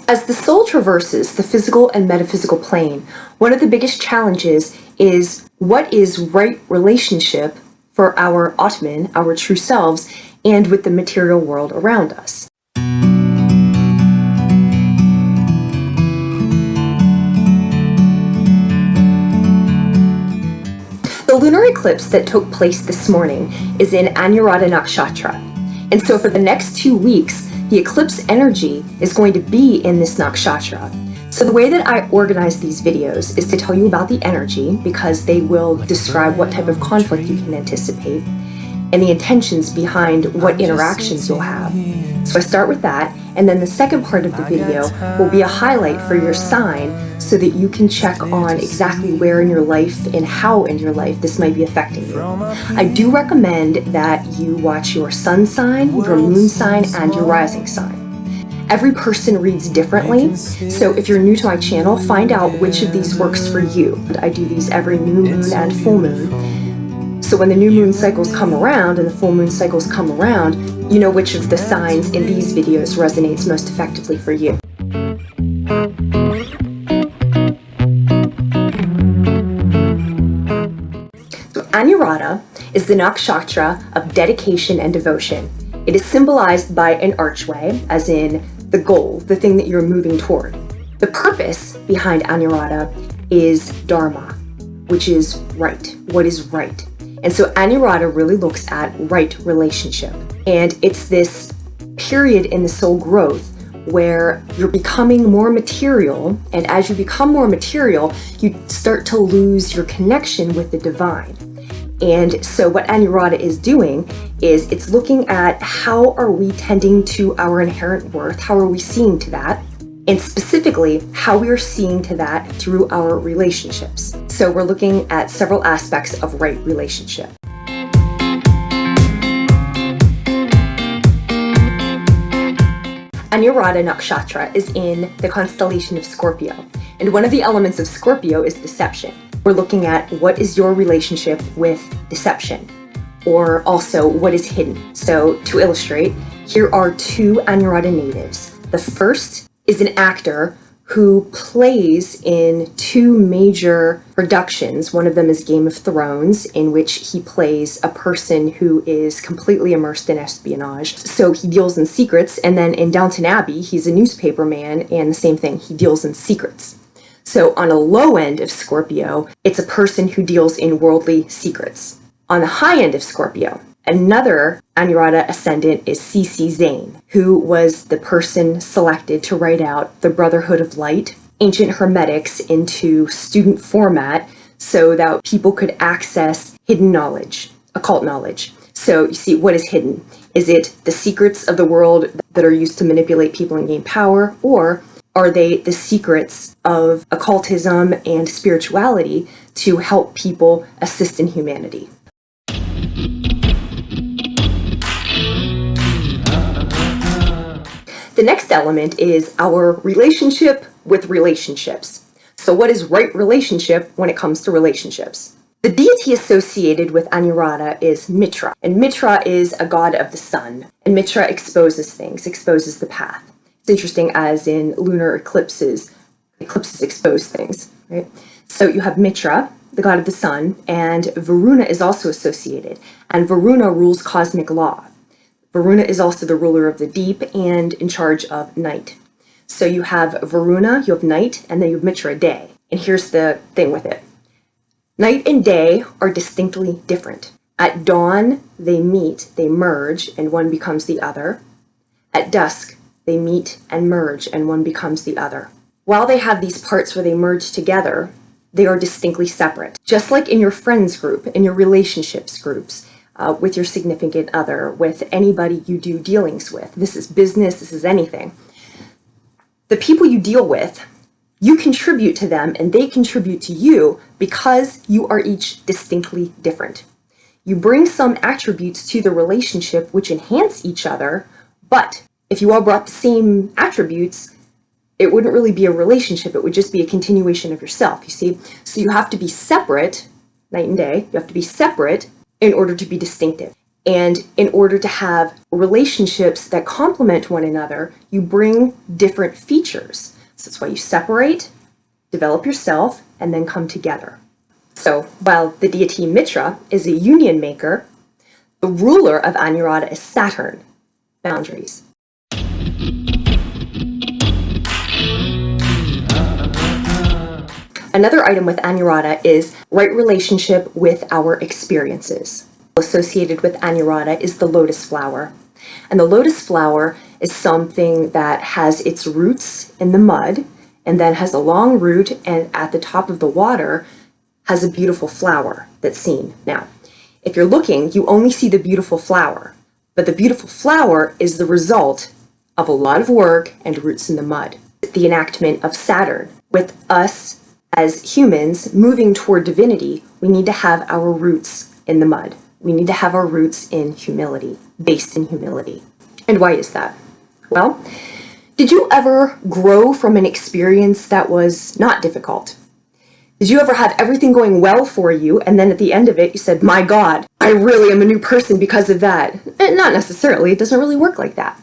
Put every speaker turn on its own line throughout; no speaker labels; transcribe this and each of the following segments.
As the soul traverses the physical and metaphysical plane, one of the biggest challenges is what is right relationship for our Atman, our true selves, and with the material world around us. The lunar eclipse that took place this morning is in ANURADHA Nakshatra. And so for the next 2 weeks, the eclipse energy is going to be in this nakshatra. So the way that I organize these videos is to tell you about the energy, because they will describe what type of conflict you can anticipate and the intentions behind what interactions you'll have. So I start with that, and then the second part of the video will be a highlight for your sign so that you can check on exactly where in your life and how in your life this might be affecting you. I do recommend that you watch your sun sign, your moon sign, and your rising sign. Every person reads differently, so if you're new to my channel, find out which of these works for you. I do these every new moon and full moon. So when the new moon cycles come around and the full moon cycles come around, you know which of the signs in these videos resonates most effectively for you. So ANURADHA is the nakshatra of dedication and devotion. It is symbolized by an archway, as in the goal, the thing that you're moving toward. The purpose behind ANURADHA is dharma, which is right, what is right. And so ANURADHA really looks at right relationship. And it's this period in the soul growth where you're becoming more material, and as you become more material, you start to lose your connection with the divine. And so what ANURADHA is doing is it's looking at how are we tending to our inherent worth, how are we seeing to that, and specifically how we are seeing to that through our relationships. So we're looking at several aspects of right relationship. ANURADHA Nakshatra is in the constellation of Scorpio, and one of the elements of Scorpio is deception. We're looking at what is your relationship with deception, or also what is hidden. So to illustrate, here are 2 ANURADHA natives. The first is an actor who plays in 2 major productions. One of them is Game of Thrones, in which he plays a person who is completely immersed in espionage. So he deals in secrets, and then in Downton Abbey, he's a newspaper man, and the same thing, he deals in secrets. So on a low end of Scorpio, it's a person who deals in worldly secrets. On the high end of Scorpio, another ANURADHA ascendant is C.C. Zane, who was the person selected to write out the Brotherhood of Light, ancient hermetics into student format so that people could access hidden knowledge, occult knowledge. So you see, what is hidden? Is it the secrets of the world that are used to manipulate people and gain power, or are they the secrets of occultism and spirituality to help people assist in humanity? The next element is our relationship with relationships. So what is right relationship when it comes to relationships? The deity associated with ANURADHA is Mitra, and Mitra is a god of the sun, and Mitra exposes things, exposes the path. It's interesting, as in lunar eclipses expose things, right? So you have Mitra, the god of the sun, and Varuna is also associated, and Varuna rules cosmic law. Varuna is also the ruler of the deep and in charge of night. So you have Varuna, you have night, and then you have Mitra, day. And here's the thing with it. Night and day are distinctly different. At dawn, they meet, they merge, and one becomes the other. At dusk, they meet and merge, and one becomes the other. While they have these parts where they merge together, they are distinctly separate. Just like in your friends group, in your relationships groups, with your significant other, with anybody you do dealings with. This is business, this is anything. The people you deal with, you contribute to them and they contribute to you because you are each distinctly different. You bring some attributes to the relationship which enhance each other, but if you all brought the same attributes, it wouldn't really be a relationship, it would just be a continuation of yourself, you see? So you have to be separate, night and day, you have to be separate in order to be distinctive. And in order to have relationships that complement one another, you bring different features. So that's why you separate, develop yourself, and then come together. So while the deity Mitra is a union maker, the ruler of Anuradha is Saturn, boundaries. Another item with Anuradha is right relationship with our experiences. Associated with Anuradha is the lotus flower. And the lotus flower is something that has its roots in the mud and then has a long root, and at the top of the water has a beautiful flower that's seen. Now, if you're looking, you only see the beautiful flower, but the beautiful flower is the result of a lot of work and roots in the mud. The enactment of Saturn. With us as humans moving toward divinity, we need to have our roots in the mud. We need to have our roots in humility, based in humility. And why is that? Well, did you ever grow from an experience that was not difficult? Did you ever have everything going well for you, and then at the end of it, you said, my God, I really am a new person because of that? Not necessarily. It doesn't really work like that.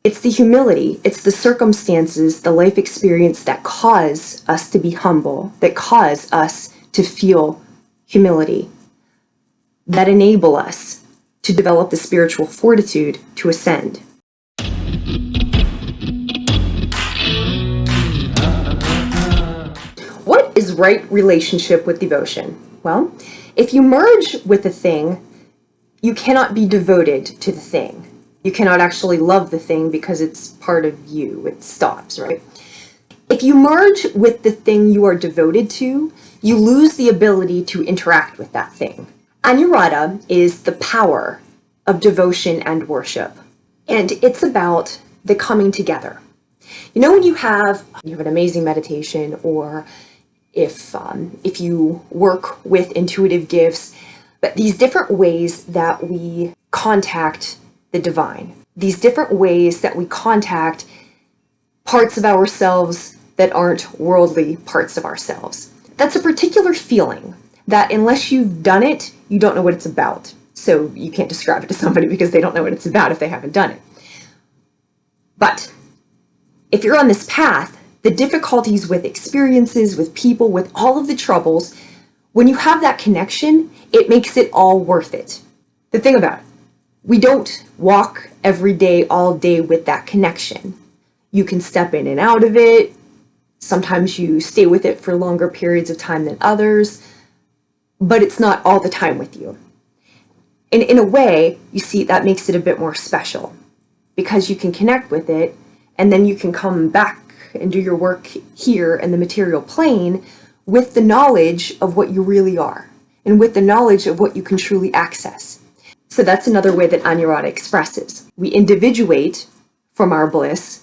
It's the humility, it's the circumstances, the life experience that cause us to be humble, that cause us to feel humility, that enable us to develop the spiritual fortitude to ascend. What is right relationship with devotion? Well, if you merge with a thing, you cannot be devoted to the thing. You cannot actually love the thing because it's part of you. It stops, right? If you merge with the thing you are devoted to, you lose the ability to interact with that thing. Anuradha is the power of devotion and worship, and it's about the coming together. You know, when you have an amazing meditation, or if you work with intuitive gifts, but these different ways that we contact the divine, these different ways that we contact parts of ourselves that aren't worldly parts of ourselves. That's a particular feeling that unless you've done it, you don't know what it's about. So you can't describe it to somebody because they don't know what it's about if they haven't done it. But if you're on this path, the difficulties with experiences, with people, with all of the troubles, when you have that connection, it makes it all worth it. The thing about it, we don't walk every day, all day with that connection. You can step in and out of it. Sometimes you stay with it for longer periods of time than others, but it's not all the time with you. And in a way, you see, that makes it a bit more special because you can connect with it, and then you can come back and do your work here in the material plane with the knowledge of what you really are and with the knowledge of what you can truly access. So that's another way that Anuradha expresses. We individuate from our bliss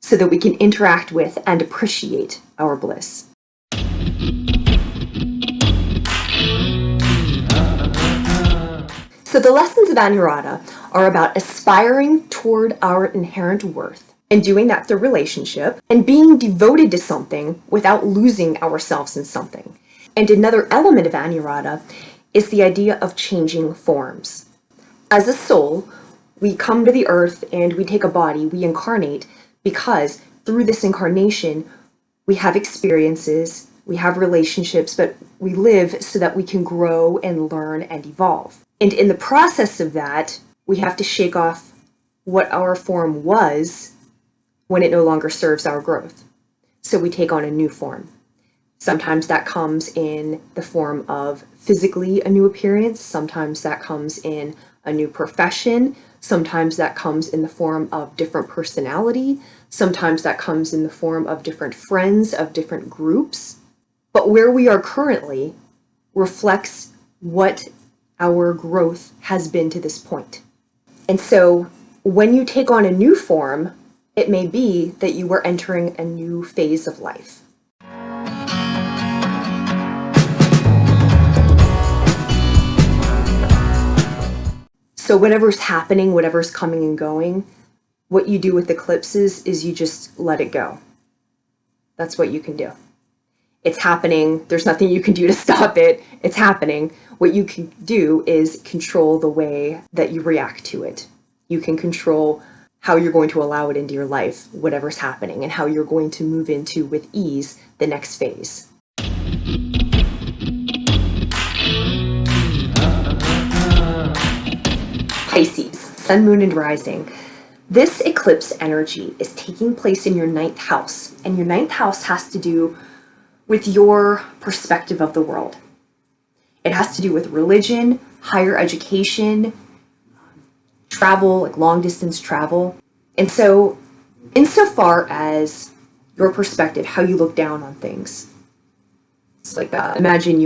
so that we can interact with and appreciate our bliss. So the lessons of Anuradha are about aspiring toward our inherent worth and doing that through relationship and being devoted to something without losing ourselves in something. And another element of Anuradha is the idea of changing forms. As a soul, we come to the earth and we take a body, we incarnate, because through this incarnation, we have experiences, we have relationships, but we live so that we can grow and learn and evolve. And in the process of that, we have to shake off what our form was when it no longer serves our growth. So we take on a new form. Sometimes that comes in the form of physically a new appearance. Sometimes that comes in a new profession. Sometimes that comes in the form of different personality. Sometimes that comes in the form of different friends, of different groups. But where we are currently reflects what our growth has been to this point. And so when you take on a new form, it may be that you are entering a new phase of life. So whatever's happening, whatever's coming and going, what you do with eclipses is you just let it go. That's what you can do. It's happening. There's nothing you can do to stop it. It's happening. What you can do is control the way that you react to it. You can control how you're going to allow it into your life, whatever's happening, and how you're going to move into, with ease, the next phase. Pisces, Sun, Moon, and Rising. This eclipse energy is taking place in your 9th house, and your 9th house has to do with your perspective of the world. It has to do with religion, higher education, travel, like long distance travel. And so, insofar as your perspective, how you look down on things, it's like imagine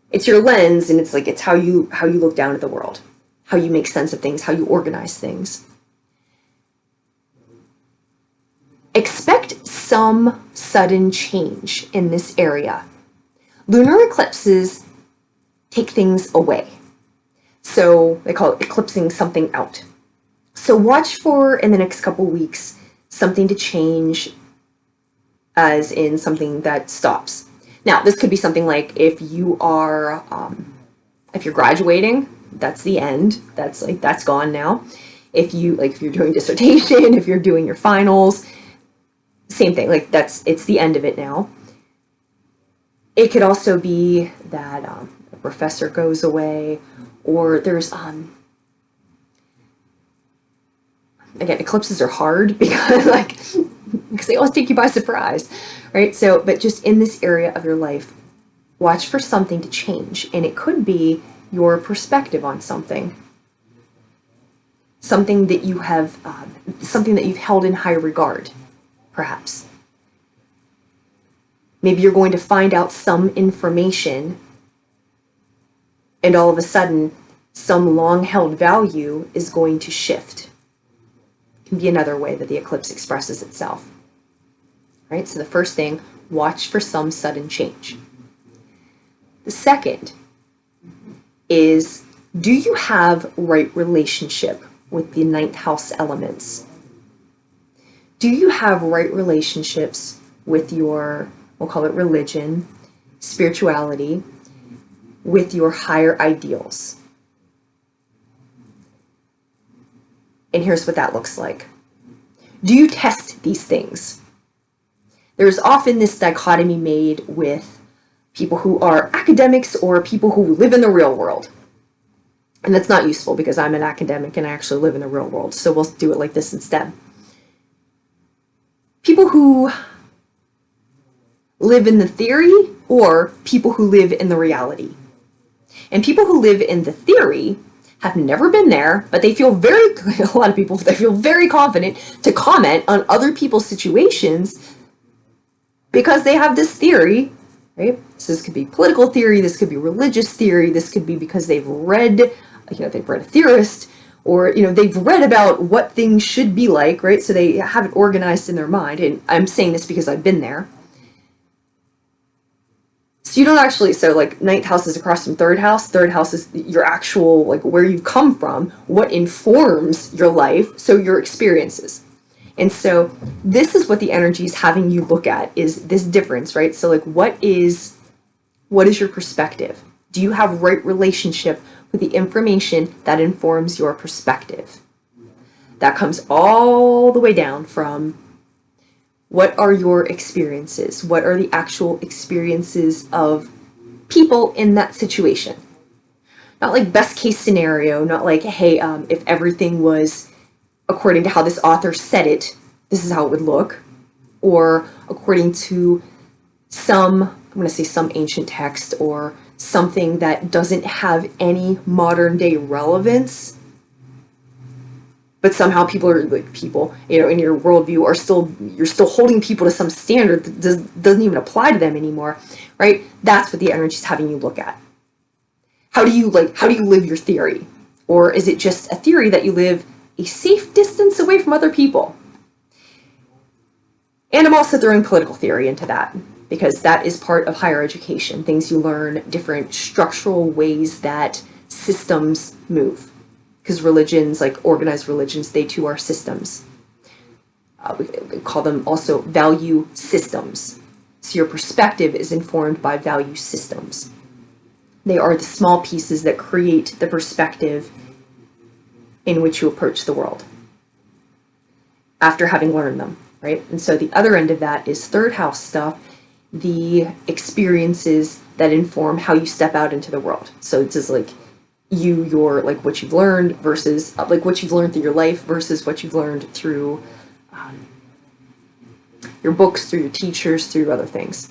it's your lens, and it's how you look down at the world, how you make sense of things, how you organize things. Expect some sudden change in this area. Lunar eclipses take things away. So they call it eclipsing something out. So watch for, in the next couple weeks, something to change, as in something that stops. Now, this could be something like if you're graduating, that's the end. That's gone now. If you're doing dissertation, if you're doing your finals, same thing. It's the end of it now. It could also be that a professor goes away, or there's again, eclipses are hard because they always take you by surprise, right? So, but just in this area of your life, watch for something to change, and it could be your perspective on something that you have, something that you've held in high regard, perhaps. Maybe you're going to find out some information, and all of a sudden, some long-held value is going to shift. It can be another way that the eclipse expresses itself. Right? So the first thing, watch for some sudden change. The second is, do you have right relationship with the 9th house elements? Do you have right relationships with your, we'll call it religion, spirituality, with your higher ideals? And here's what that looks like. Do you test these things? There's often this dichotomy made with people who are academics or people who live in the real world. And that's not useful because I'm an academic and I actually live in the real world. So we'll do it like this instead. People who live in the theory or people who live in the reality. And people who live in the theory have never been there, but they feel a lot of people, they feel very confident to comment on other people's situations because they have this theory, right? So this could be political theory, this could be religious theory, this could be because they've read a theorist, or, they've read about what things should be like, right? So they have it organized in their mind, and I'm saying this because I've been there. So you don't actually, 9th house is across from 3rd house. 3rd house is your actual, where you come from, what informs your life, so your experiences. And so this is what the energy is having you look at, is this difference, right? So what is your perspective? Do you have right relationship with the information that informs your perspective? That comes all the way down from, what are your experiences? What are the actual experiences of people in that situation? Not like best case scenario, not like, hey, if everything was according to how this author said it, this is how it would look. Or according to some ancient text, or something that doesn't have any modern day relevance. But somehow people are in your worldview you're still holding people to some standard that doesn't even apply to them anymore, right? That's what the energy is having you look at. How do you live your theory? Or is it just a theory that you live a safe distance away from other people? And I'm also throwing political theory into that, because that is part of higher education, things you learn, different structural ways that systems move. Because religions, like organized religions, they too are systems. We call them also value systems. So your perspective is informed by value systems. They are the small pieces that create the perspective in which you approach the world after having learned them, right? And so the other end of that is third house stuff, the experiences that inform how you step out into the world. So it's just like your like what you've learned versus like what you've learned through your life versus what you've learned through your books, through your teachers, through other things.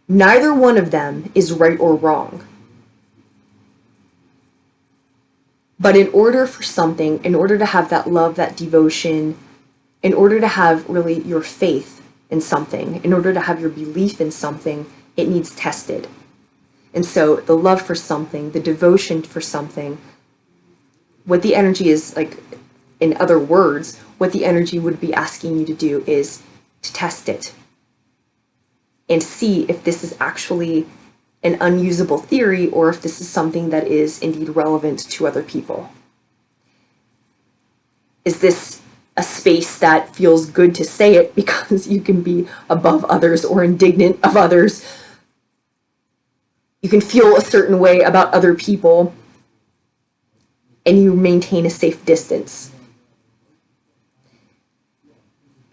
Neither one of them is right or wrong. But in order for something, in order to have that love, that devotion, in order to have really your faith in something, in order to have your belief in something, it needs tested. And so the love for something, the devotion for something, what the energy is like, in other words, what the energy would be asking you to do is to test it and see if this is actually an unusable theory or if this is something that is indeed relevant to other people. Is this a space that feels good to say it because you can be above others or indignant of others? You can feel a certain way about other people and you maintain a safe distance.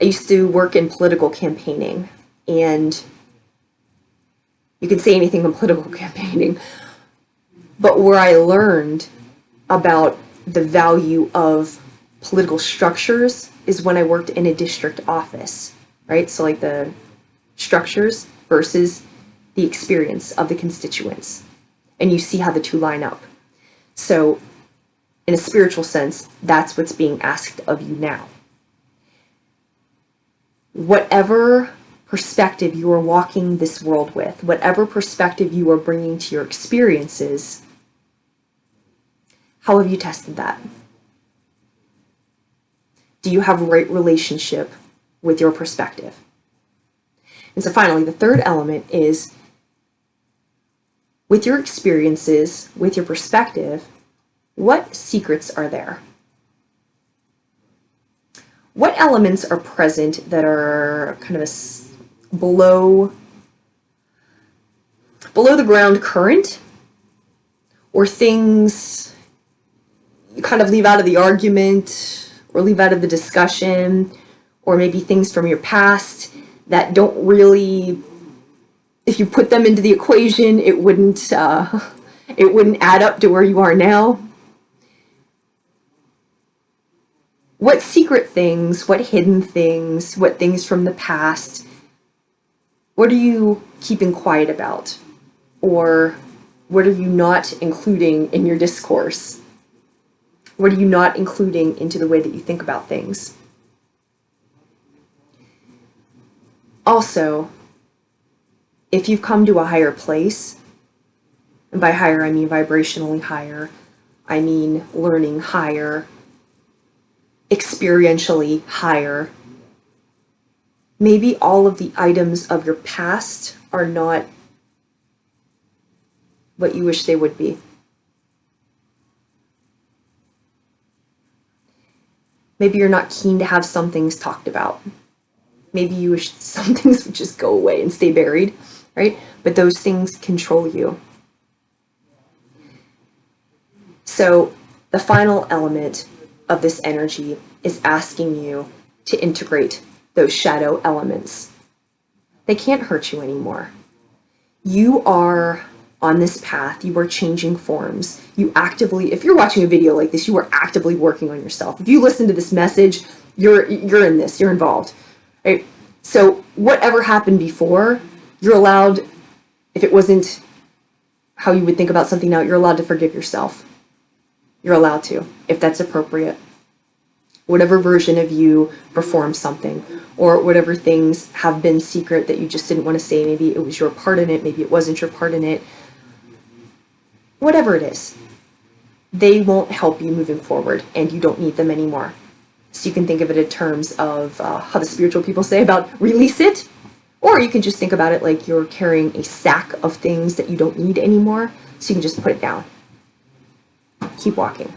I used to work in political campaigning, and you can say anything in political campaigning, but where I learned about the value of political structures is when I worked in a district office, right? So like the structures versus the experience of the constituents, and you see how the two line up. So in a spiritual sense, that's what's being asked of you now. Whatever perspective you are walking this world with, whatever perspective you are bringing to your experiences, how have you tested that? Do you have a right relationship with your perspective? And so finally, the third element is with your experiences, with your perspective, what secrets are there? What elements are present that are kind of below the ground current, or things you kind of leave out of the argument or leave out of the discussion, or maybe things from your past that don't really, if you put them into the equation, it wouldn't add up to where you are now? What secret things, what hidden things, what things from the past, what are you keeping quiet about? Or what are you not including in your discourse? What are you not including into the way that you think about things? Also, if you've come to a higher place, and by higher I mean vibrationally higher, I mean learning higher, experientially higher, maybe all of the items of your past are not what you wish they would be. Maybe you're not keen to have some things talked about. Maybe you wish some things would just go away and stay buried, right? But those things control you. So the final element of this energy is asking you to integrate those shadow elements. They can't hurt you anymore. You are on this path. You are changing forms. You actively, if you're watching a video like this, you are actively working on yourself. If you listen to this message, you're in this, you're involved, right? So whatever happened before, you're allowed, if it wasn't how you would think about something now, you're allowed to forgive yourself. You're allowed to, if that's appropriate. Whatever version of you performed something, or whatever things have been secret that you just didn't want to say, maybe it was your part in it, maybe it wasn't your part in it, whatever it is, they won't help you moving forward, and you don't need them anymore. So you can think of it in terms of how the spiritual people say about release it, or you can just think about it like you're carrying a sack of things that you don't need anymore, so you can just put it down. Keep walking.